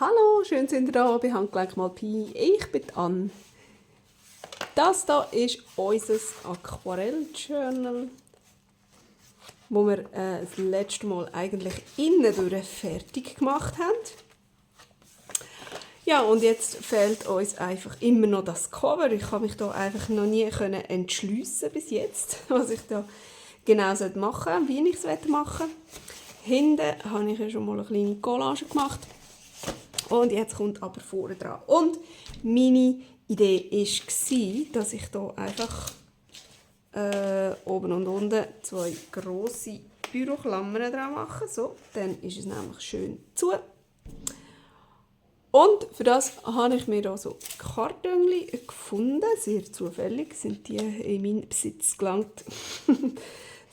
Hallo, schön sind ihr da bei Handgelenk mal Pi. Ich bin Anne. Das hier ist unser Aquarell-Journal, wo wir das letzte Mal eigentlich innen durch fertig gemacht haben. Ja, und jetzt fehlt uns einfach immer noch das Cover. Ich habe mich da einfach noch nie entschliessen bis jetzt, was ich da genau machen soll, wie ich es machen will. Hinten habe ich ja schon mal eine kleine Collage gemacht. Und jetzt kommt aber vorne dran. Und meine Idee war, dass ich hier einfach oben und unten zwei grosse Büroklammern dran mache. So, dann ist es nämlich schön zu. Und für das habe ich mir hier so Kartönchen gefunden. Sehr zufällig sind die in meinen Besitz gelangt.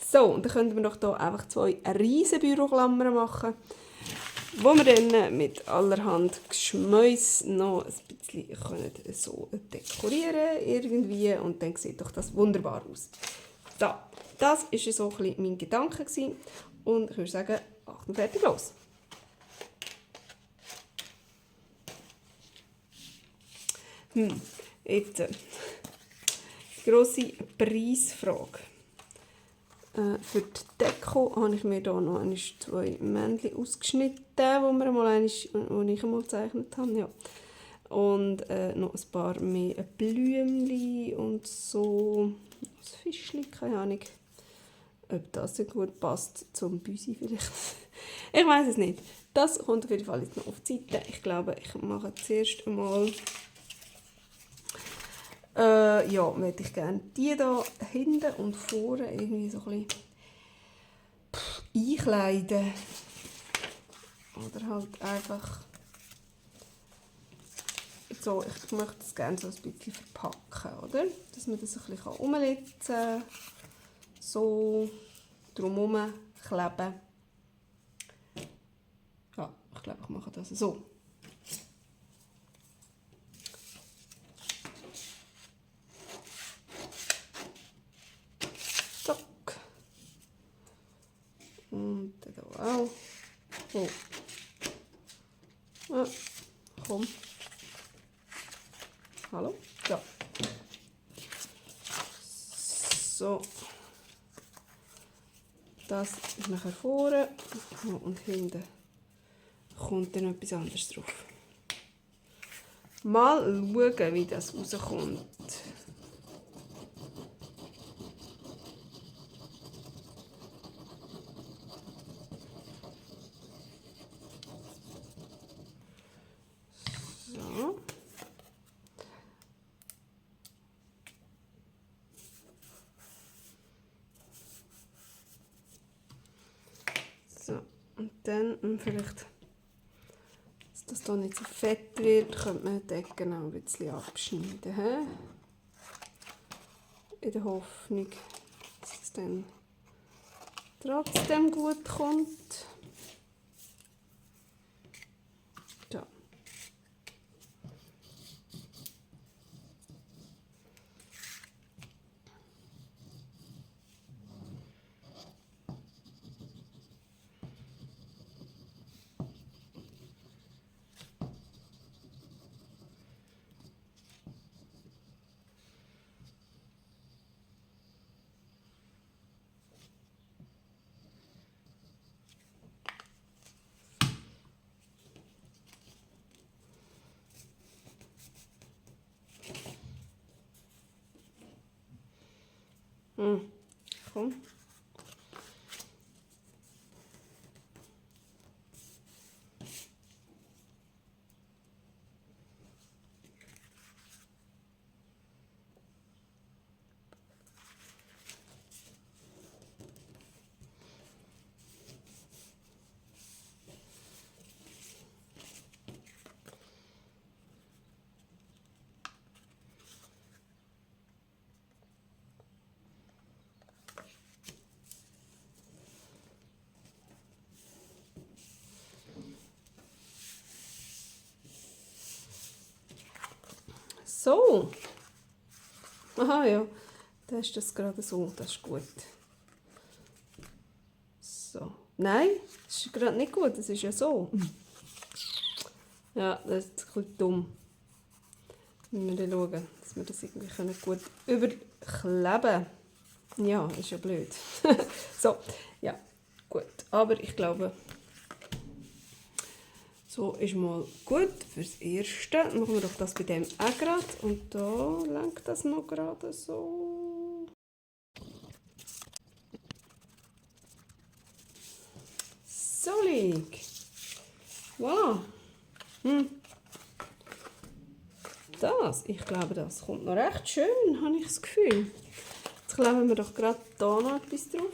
So, und dann können wir doch hier einfach zwei riesen Büroklammern machen, wo wir dann mit allerhand Geschmäus noch ein bisschen so dekorieren irgendwie, und dann sieht doch das wunderbar aus. So, das war so ein bisschen mein Gedanke und ich würde sagen, Achtung, fertig, los! Jetzt die grosse Preisfrage. Für die Deko habe ich mir hier noch zwei Männchen ausgeschnitten, die ich einmal gezeichnet habe. Ja. Und noch ein paar mehr Blümchen und so. Ein Fischchen, keine Ahnung, ob das so gut passt zum Büsi vielleicht. Ich weiß es nicht. Das kommt auf jeden Fall jetzt noch auf die Seite. Ich glaube, ich mache zuerst einmal möchte ich gerne die hier hinten und vorne irgendwie so ein bisschen einkleiden. Oder halt einfach so, ich möchte es gerne so ein bisschen verpacken, oder? Dass man das ein bisschen umlegen kann, so drumherum kleben. Ja, ich glaube, ich mache das so. Und hier auch. Oh. Ah, komm. Hallo? Ja. So. Das ist nachher vorne. Und hinten kommt dann etwas anderes drauf. Mal schauen, wie das rauskommt. So, und dann vielleicht, dass das hier nicht so fett wird, könnte man die Ecken auch ein bisschen abschneiden. He? In der Hoffnung, dass es dann trotzdem gut kommt. So. Komm. So. Aha, ja. Da ist das gerade so. Das ist gut. So. Nein, das ist gerade nicht gut. Das ist ja so. Ja, das ist ein bisschen dumm. Wir müssen schauen, dass wir das irgendwie gut überkleben können. Ja, ist ja blöd. So, ja, gut. Aber ich glaube, so ist mal gut fürs Erste. Machen wir doch das bei dem auch gerade. Und da lenkt das noch gerade so. Solig. Voilà. Ich glaube, das kommt noch recht schön, habe ich das Gefühl. Jetzt kleben wir doch gerade da noch etwas drauf.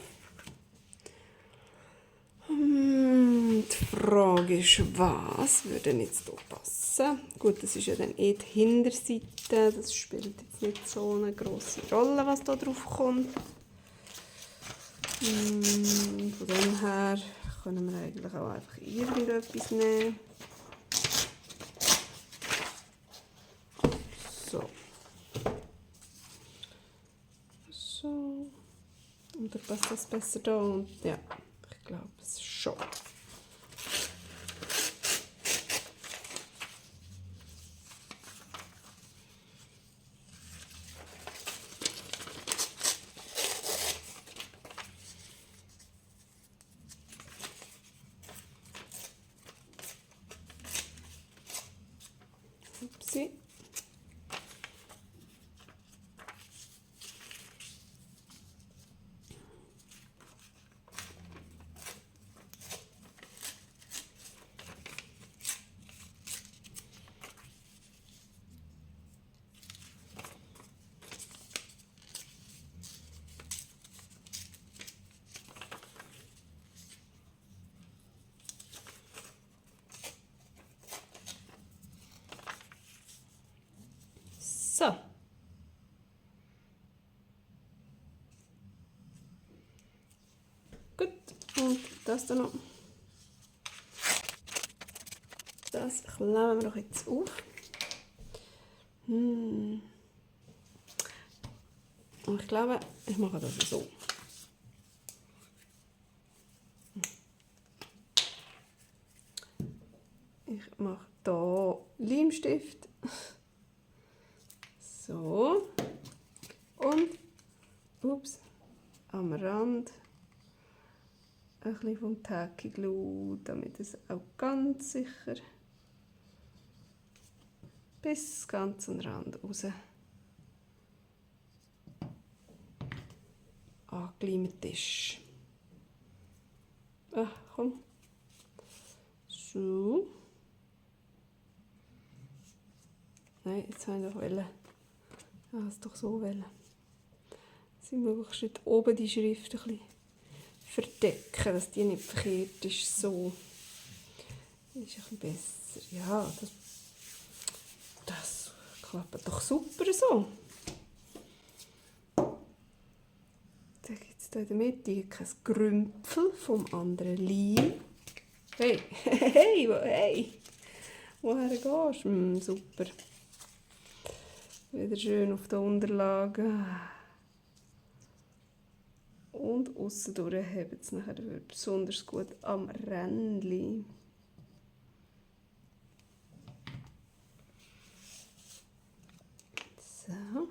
Die Frage ist, was würde jetzt hier passen? Gut, das ist ja dann die Hinterseite. Das spielt jetzt nicht so eine grosse Rolle, was da drauf kommt. Von dem her können wir eigentlich auch einfach irgendetwas nehmen. So. Oder passt das besser da? Und ja, ich glaube es schon. Upsi. So. Gut. Und das dann noch. Das kleben wir doch jetzt auf. Und ich glaube, ich mache das so. Ich mache hier Leimstift. So. Und, ups, am Rand ein bisschen vom Tacky Glue, damit es auch ganz sicher bis ganz an den Rand raus angeleimt ist. Ah, komm. So. Nein, jetzt wollte ich doch wollen. Ja, es doch so wollen. Sie möglichst oben die Schrift ein bisschen verdecken, dass die nicht verkehrt ist. So. Das ist ein bisschen besser. Ja, das klappt doch super so. Dann gibt es hier in der Mitte kein Grümpfel vom anderen Leim. Hey, hey, hey. Woher gehst du? Super. Wieder schön auf der Unterlage. Und aussendurch hebt es nachher besonders gut am Rändchen. So.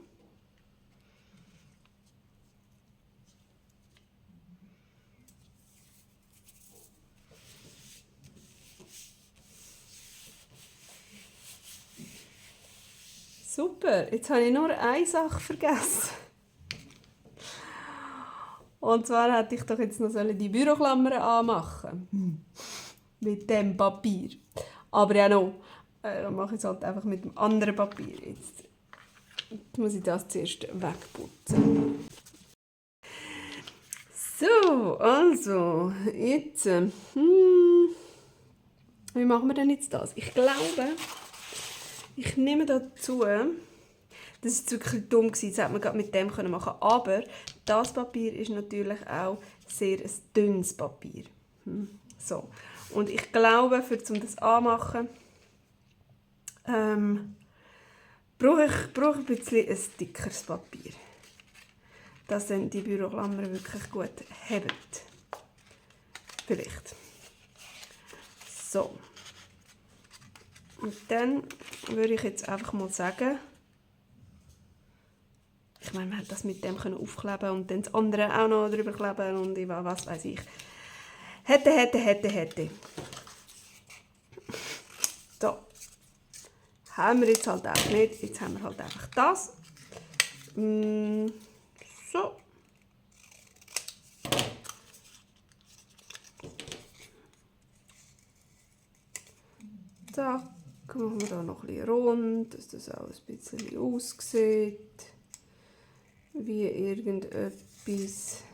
Super, jetzt habe ich nur eine Sache vergessen. Und zwar hätte ich doch jetzt noch die Büroklammern anmachen mit dem Papier. Aber ja noch, dann mache ich es halt einfach mit dem anderen Papier. Jetzt muss ich das zuerst wegputzen. So, also, jetzt, wie machen wir denn jetzt das? Ich glaube, ich nehme dazu, das war wirklich dumm, das hätte man gerade mit dem machen können. Aber das Papier ist natürlich auch sehr ein dünnes Papier. So. Und ich glaube, um das anzumachen, brauche ich ein bisschen ein dickeres Papier. Dass dann die Büroklammer wirklich gut hebt. Vielleicht. So. Und dann würde ich jetzt einfach mal sagen, ich meine, man hätte das mit dem aufkleben und dann das andere auch noch drüber kleben und was weiß ich. Hätte. So. Haben wir jetzt halt auch nicht. Jetzt haben wir halt einfach das. So. Zack. Machen wir da noch ein bisschen rund, dass das auch ein bisschen aussieht wie irgendetwas.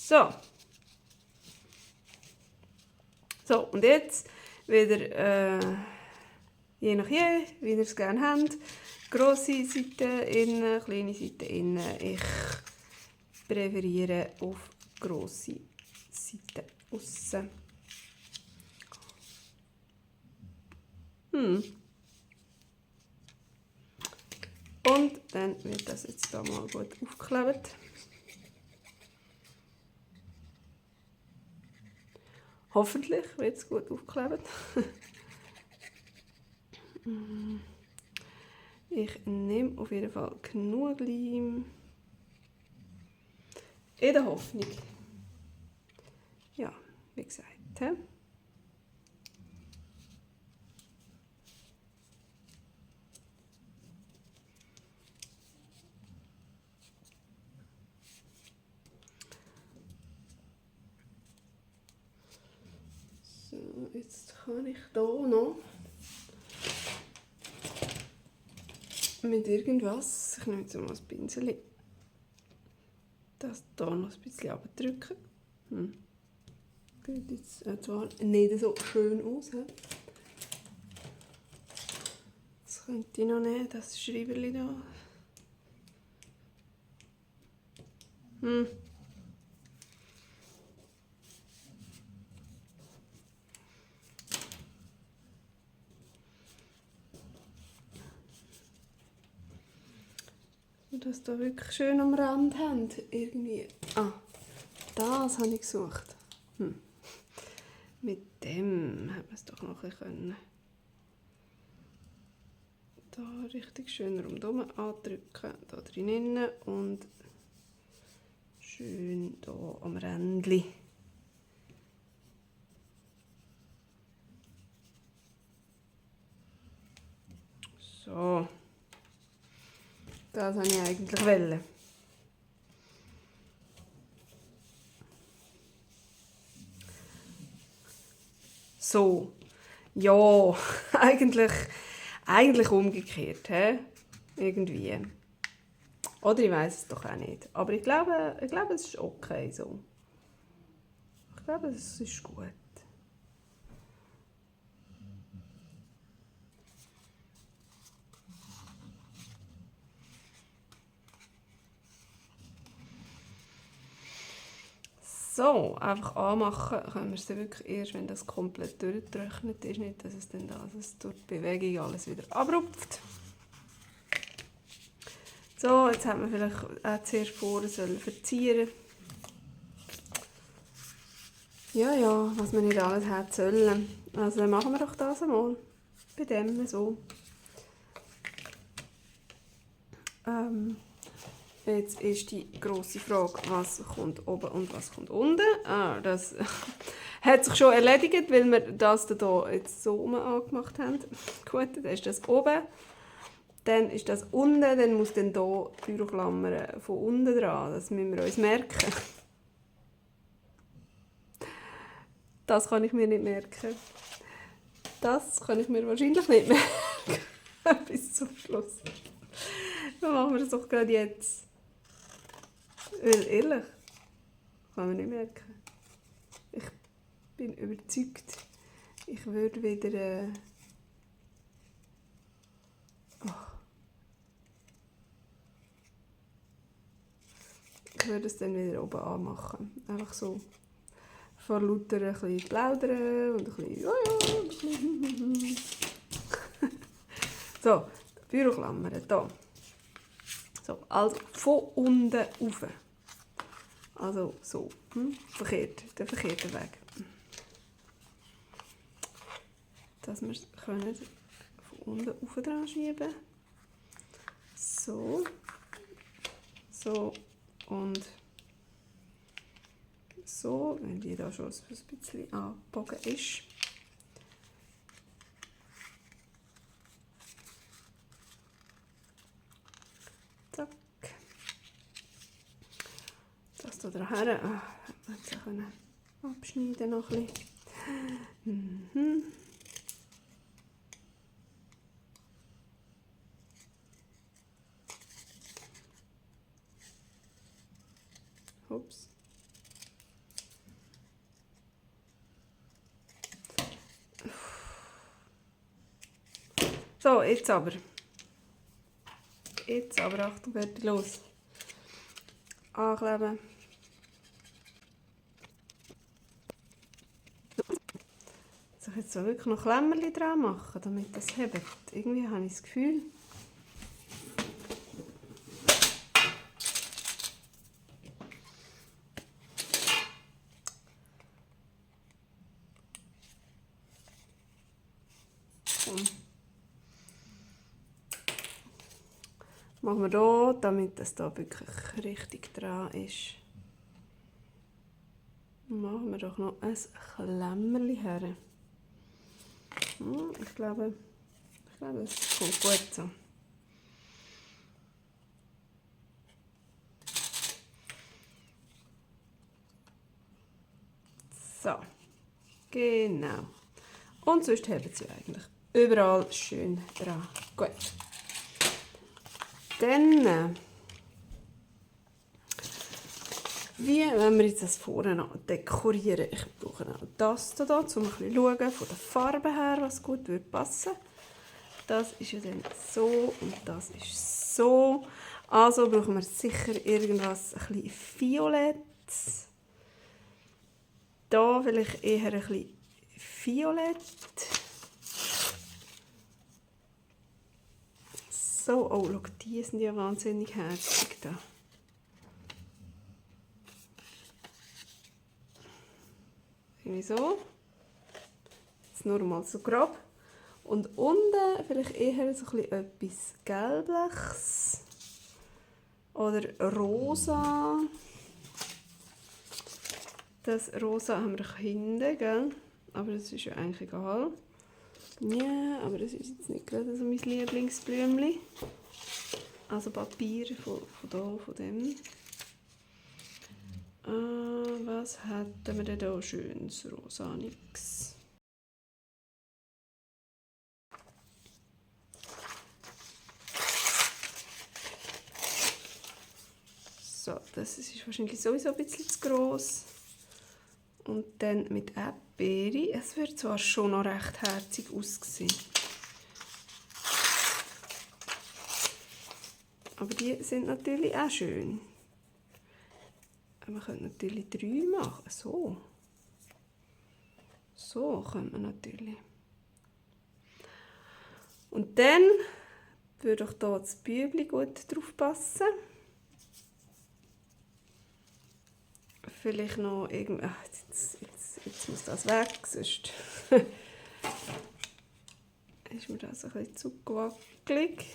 So. So, und jetzt wieder, je nach wie ihr es gerne habt, grosse Seite innen, kleine Seite innen. Ich präferiere auf grosse Seite aussen. Und dann wird das jetzt hier mal gut aufgeklebt. Hoffentlich wird es gut aufgeklebt. Ich nehme auf jeden Fall genug Leim. In der Hoffnung. Ja, wie gesagt. He? So, jetzt kann ich hier noch mit irgendwas, ich nehme jetzt mal ein Pinsel, das hier noch ein bisschen abdrücken. Sieht jetzt zwar nicht so schön aus. He? Das könnte ich noch nehmen, das Schreiberli da. Dass da wirklich schön am Rand haben. Irgendwie. Ah, das habe ich gesucht. Mit dem hätte man es doch noch ein können. Da richtig schön rundherum andrücken. Da drinnen und schön hier am Rändchen. So. Das wollte ich eigentlich wollen. So. Ja, eigentlich umgekehrt. He? Irgendwie. Oder ich weiß es doch auch nicht. Aber ich glaube, es ist okay so. Ich glaube, es ist gut. So, einfach anmachen können wir es wirklich erst, wenn das komplett durchgetrocknet ist. Nicht, dass es dann durch die Bewegung alles wieder abrupft. So, jetzt hat man vielleicht auch zuerst vorher verzieren. Ja, was man nicht alles hat sollen. Also dann machen wir doch das einmal. Bei dem so. Jetzt ist die grosse Frage, was kommt oben und was kommt unten. Das hat sich schon erledigt, weil wir das hier jetzt so angemacht haben. Gut, dann ist das oben. Dann ist das unten, dann muss dann hier die Büroklammer von unten dran. Das müssen wir uns merken. Das kann ich mir nicht merken. Das kann ich mir wahrscheinlich nicht merken. Bis zum Schluss. Dann machen wir das doch gerade jetzt. Weil ehrlich, kann man nicht merken. Ich bin überzeugt, ich würde wieder... Ich würde es dann wieder oben anmachen. Einfach so. Vor lauter ein bisschen plaudern und ein bisschen... So, die Büroklammern hier. So, also von unten rauf. Also so, der verkehrte Weg. Dass wir es von unten auf dran schieben. So. So und so, wenn die da schon ein bisschen angebogen ist. Zack. Das hier daher. Man hätte es abschneiden noch ein bisschen. Ups. So, jetzt aber. Achtung, fertig, los. Ankleben. Soll ich jetzt so wirklich noch Klemmerchen dran machen, damit das hebt? Irgendwie habe ich das Gefühl. Machen wir hier, damit das da wirklich richtig dran ist. Machen wir doch noch ein Klemmerli her. Ich glaube, es kommt gut so. So, genau. Und sonst haben sie eigentlich überall schön dran. Gut. Dann, wie wenn wir jetzt das vorne noch dekorieren? Ich brauche auch das hier, um ein bisschen zu schauen, von der Farbe her, was gut würde passen. Das ist ja dann so und das ist so. Also brauchen wir sicher irgendwas ein bisschen Violetts. Da vielleicht eher ein bisschen Violett. So, oh, schau, die sind ja wahnsinnig herzig da. Irgendwie so. Jetzt nur mal so grob. Und unten vielleicht eher so etwas Gelbliches. Oder rosa. Das rosa haben wir hinten, gell? Aber das ist ja eigentlich egal. Ja, aber das ist jetzt nicht gerade so mein Lieblingsblümchen. Also Papier von dem. Was hätten wir denn da schönes Rosaniges? So, das ist wahrscheinlich sowieso ein bisschen zu gross. Und dann mit Erdbeere. Es wird zwar schon noch recht herzig aussehen. Aber die sind natürlich auch schön. Man könnte natürlich 3 machen. So. So könnte man natürlich. Und dann würde auch hier das Bübli gut drauf passen. Vielleicht noch irgendwie. Jetzt muss das weg, sonst ist mir das ein bisschen zu gewackelig.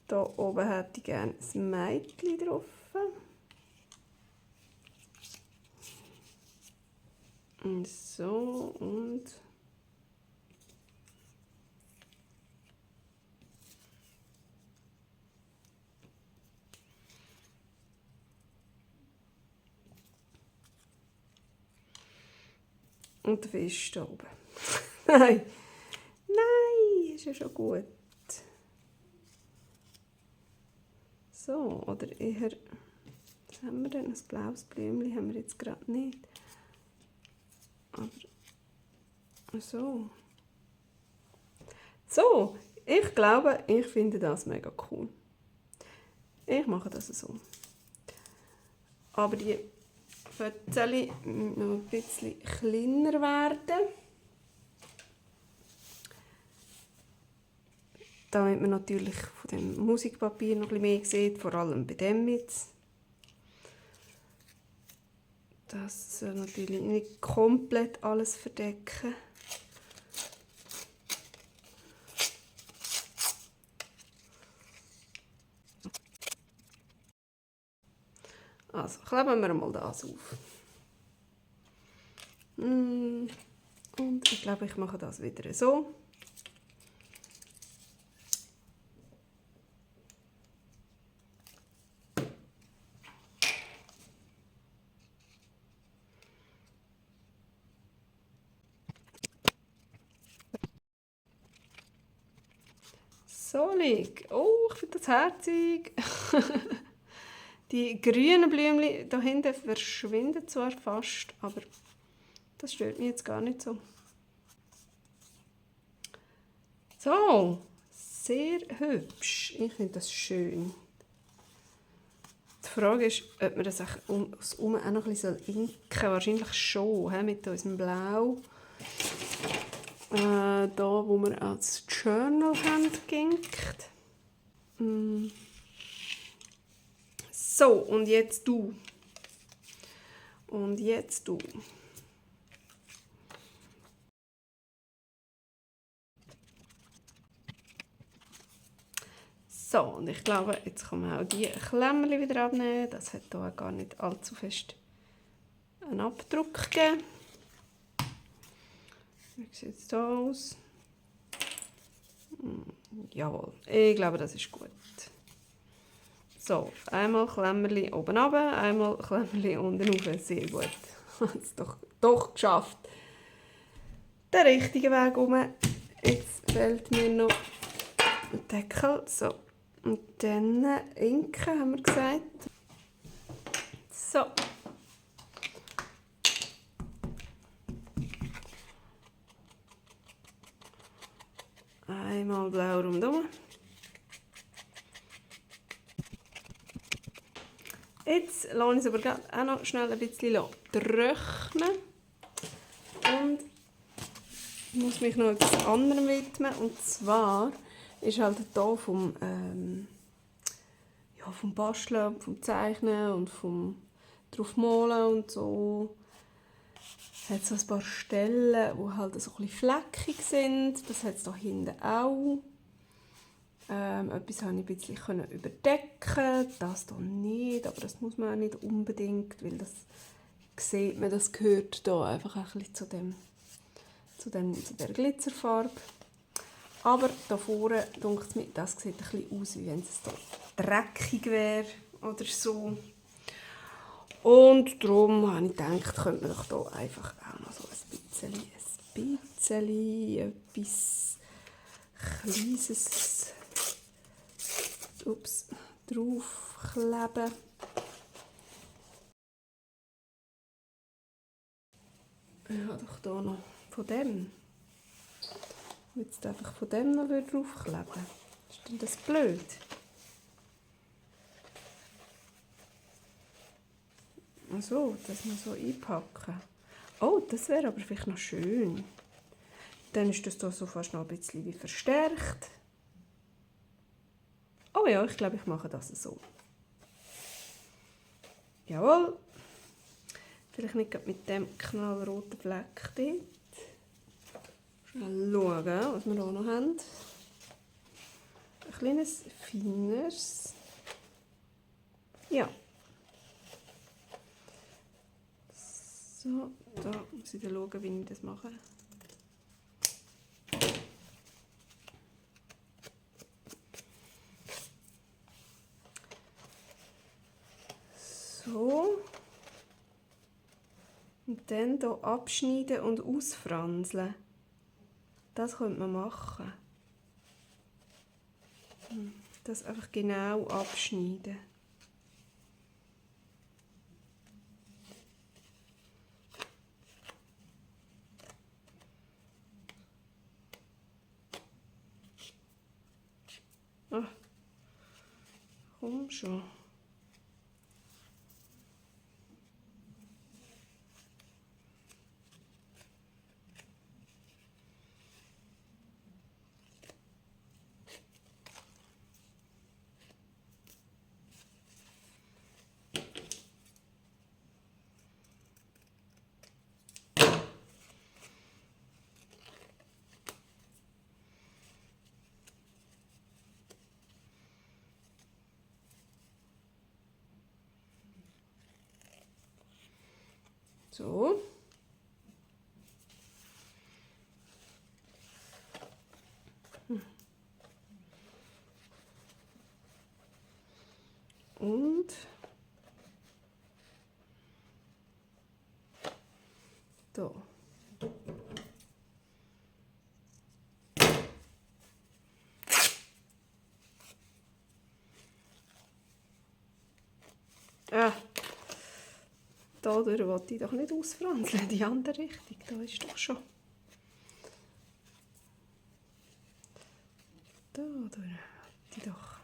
Hier oben hätte ich gerne ein Mädchen drauf. Und so und der Fisch hier oben. Nein, ist ja schon gut. So, oder eher, was haben wir denn? Ein blaues Blümchen haben wir jetzt gerade nicht. Aber so. So, ich glaube, ich finde das mega cool. Ich mache das so. Aber die Fötzchen noch ein bisschen kleiner werden. Damit man natürlich von dem Musikpapier noch ein bisschen mehr sieht, vor allem bei dem jetzt. Das soll natürlich nicht komplett alles verdecken. Also, kleben wir mal das auf. Und ich glaube, ich mache das wieder so. Solig. Oh, ich finde das herzig. Die grünen Blümchen da hinten verschwinden zwar fast, aber das stört mich jetzt gar nicht so. So, sehr hübsch. Ich finde das schön. Die Frage ist, ob wir das außen auch noch ein bisschen inken soll. Wahrscheinlich schon, mit unserem Blau. Da, wo wir als Journal haben geginkt. So, und jetzt du. Und jetzt du. So, und ich glaube, jetzt kann man auch die Klemmerchen wieder abnehmen. Das hat hier gar nicht allzu fest einen Abdruck gegeben. Wie sieht es hier aus? Jawohl, ich glaube, das ist gut. So, einmal Klemmerchen oben runter, einmal Klemmerchen unten rauf. Sehr gut. Es doch geschafft. Den richtigen Weg um. Jetzt fehlt mir noch ein Deckel. So. Und dann inken, haben wir gesagt. So. Einmal blau rundherum. Jetzt lasse ich es aber auch noch schnell ein bisschen trocknen. Und ich muss mich noch etwas anderem widmen. Und zwar ist halt hier vom Basteln, vom Zeichnen und vom draufmalen und so. Es hat so ein paar Stellen, die halt so ein bisschen fleckig sind. Das hat es hier hinten auch. Etwas konnte ich ein bisschen überdecken, das hier nicht, aber das muss man auch nicht unbedingt, weil das sieht man, das gehört hier einfach ein bisschen zu der Glitzerfarbe. Aber da vorne, denke ich mir, das sieht ein bisschen aus, wie wenn es hier dreckig wäre oder so. Und darum habe ich gedacht, könnte man doch hier einfach auch noch so ein bisschen etwas Kleines draufkleben. Ich habe doch hier noch von dem. Jetzt einfach von dem noch draufkleben. Ist denn das blöd? Also, das noch so einpacken. Oh, das wäre aber vielleicht noch schön. Dann ist das hier so fast noch ein bisschen wie verstärkt. Oh ja, ich glaube, ich mache das so. Jawohl. Vielleicht nicht mit dem knallroten Fleck dort. Schnell schauen, was wir hier noch haben. Ein kleines, feines. Ja. So, da muss ich dann schauen, wie ich das mache. So. Und dann hier abschneiden und ausfranseln. Das könnte man machen. Das einfach genau abschneiden. Ah, komm schon. So. Und da. Dadurch wollte ich doch nicht ausfranseln, die andere Richtung. Da ist doch schon. Dadurch wollte ich doch.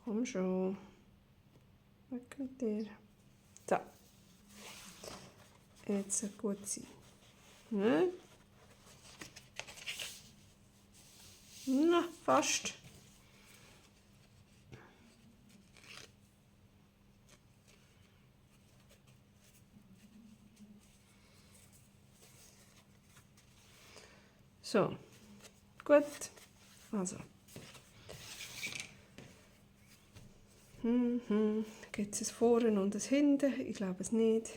Komm schon. Weg mit dir. So. Jetzt sollte gut sein. Ne? Na, fast. So, gut. Also. Gibt es ein Vorne und ein Hinten? Ich glaube es nicht.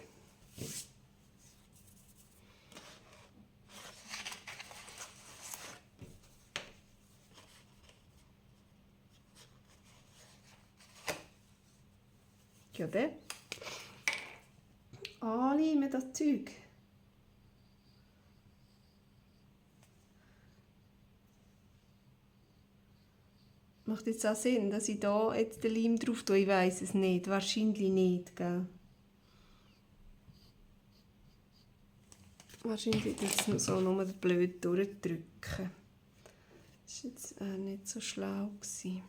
Ja, dann. Anleimen das Zeug. Macht jetzt auch Sinn, dass ich da jetzt den Leim drauf tue? Ich weiss es nicht. Wahrscheinlich nicht, gell? Wahrscheinlich tut es nur so nur blöd durchdrücken. Das war jetzt nicht so schlau gewesen.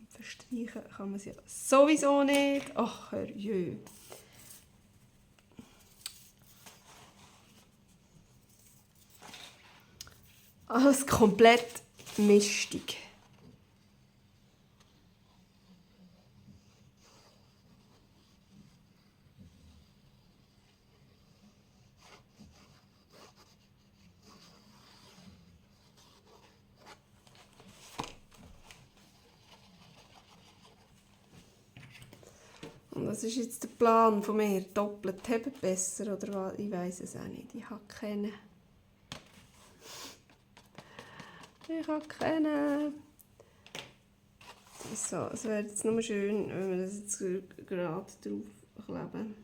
Verstreichen kann man es ja sowieso nicht. Ach, herrjö. Alles komplett mistig. Und was ist jetzt der Plan von mir? Doppelt haben besser oder was? Ich weiß es auch nicht. Ich habe keine. So, es wäre jetzt nur schön, wenn wir das jetzt gerade drauf kleben.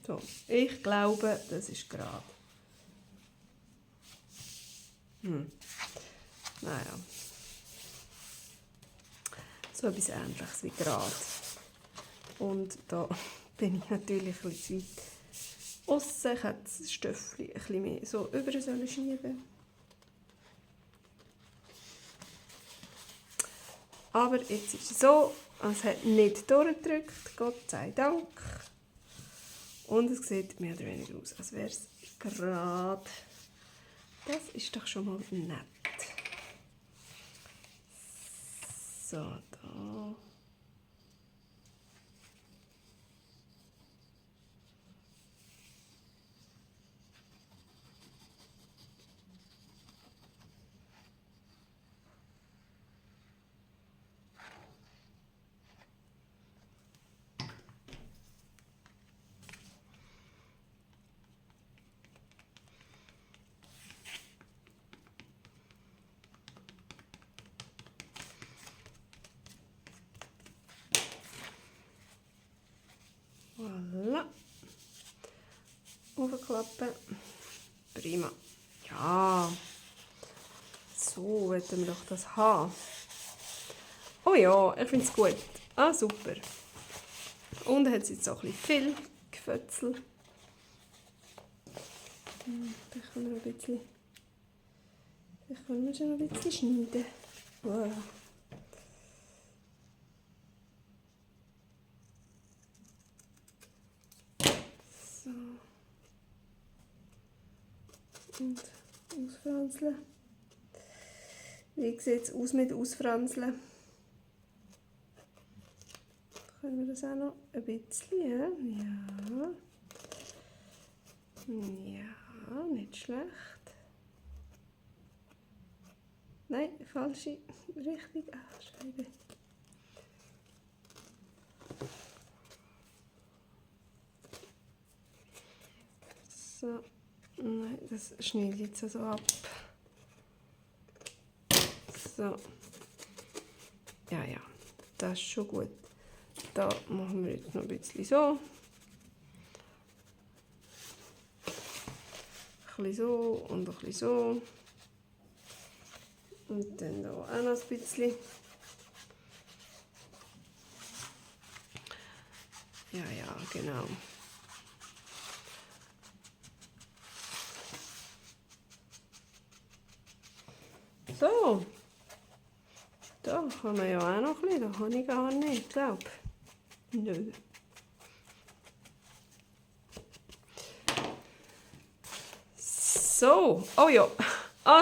So, ich glaube, das ist gerade. Naja. So etwas Ähnliches wie gerade. Und da bin ich natürlich ein bisschen zu weit aussen. Ich hätte das Stöffchen ein bisschen mehr so über schieben sollen. Aber jetzt ist es so, es hat nicht durchgedrückt, Gott sei Dank. Und es sieht mehr oder weniger aus, als wäre es gerade. Das ist doch schon mal nett. So, da. Voilà. Aufklappen. Prima. Ja. So wollen wir doch das haben. Oh ja, ich finde es gut. Ah, super. Und hat es jetzt auch ein bisschen viel Gefötzel. Da können wir schon ein bisschen schneiden. Wow. So. Und ausfranseln. Wie sieht es aus mit Ausfranseln? können wir das auch noch ein bisschen, ja? Ja, nicht schlecht. Nein, falsche Richtung. Ach, Scheibe. So, nein, das schneidet jetzt so ab. So. Ja, das ist schon gut. Da machen wir jetzt noch ein bisschen so. Ein bisschen so und ein bisschen so. Und dann hier auch noch ein bisschen. Ja, genau. So. Da kann man ja auch noch ein bisschen. Da habe ich gar nicht, glaube ich. Nö. So. Oh ja.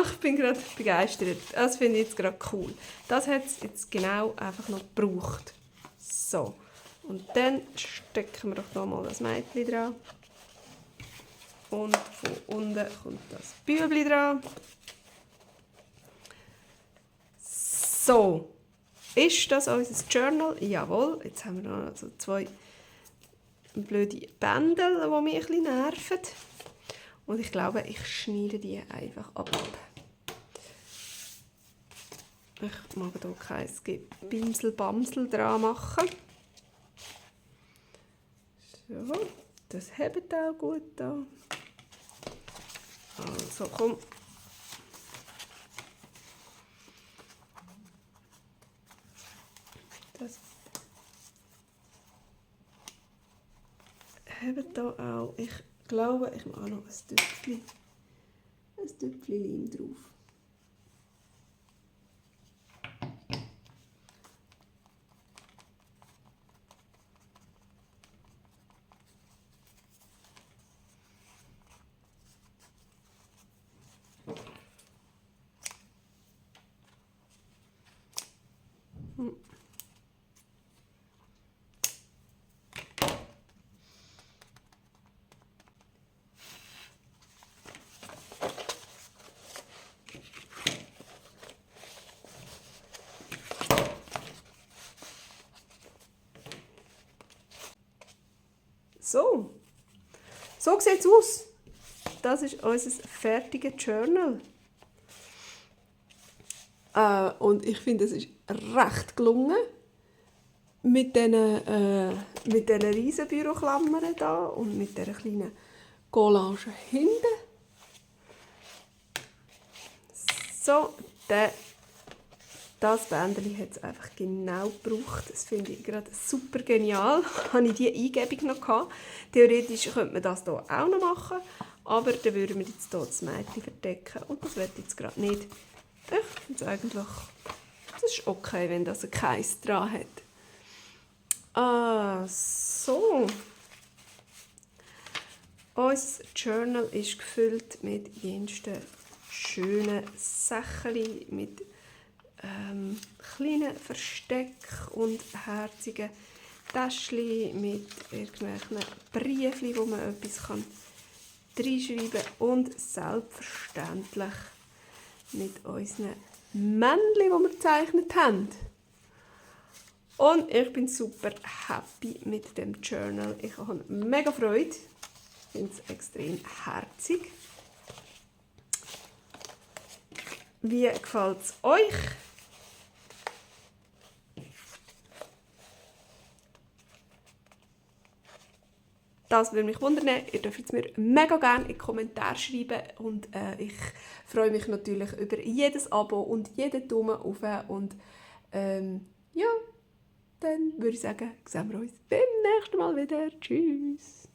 Ich bin gerade begeistert. Das finde ich jetzt gerade cool. Das hat es jetzt genau einfach noch gebraucht. So. Und dann stecken wir doch noch mal das Mädchen dran. Und von unten kommt das Bübli dran. So. Ist das unser Journal? Jawohl. Jetzt haben wir noch so 2 blöde Bändel, die mich ein bisschen nerven. Und ich glaube, ich schneide die einfach ab. Ich mag hier kein Bimsel-Bamsel dran machen. So, das hebt auch gut da. Also komm. Das hebt da auch. Ich glaube, ich mache noch ein Tüpfchen Leim drauf. So sieht es aus. Das ist unser fertiges Journal. Und ich finde, es ist recht gelungen. Mit diesen riesen Büroklammern da und mit dieser kleinen Collage hinten. So, das Bändchen hat es einfach genau gebraucht. Das finde ich gerade super genial. Habe ich diese Eingebung noch gehabt. Theoretisch könnte man das hier auch noch machen, aber dann würden wir jetzt hier das Mädchen verdecken und das wird jetzt gerade nicht. Ich finde es eigentlich, das ist okay, wenn das ein Kreis dran hat. So. Unser Journal ist gefüllt mit jensten schönen Sachen, mit kleinen Versteck und herzigen Täschchen mit irgendwelchen Briefen, wo man etwas reinschreiben kann. Und selbstverständlich mit unseren Männchen, die wir gezeichnet haben. Und ich bin super happy mit dem Journal. Ich habe mega Freude. Ich finde es extrem herzig. Wie gefällt es euch? Das würde mich wundern. Ihr dürft es mir mega gerne in die Kommentare schreiben. Und ich freue mich natürlich über jedes Abo und jeden Daumen auf. Und ja, dann würde ich sagen, sehen wir uns beim nächsten Mal wieder. Tschüss!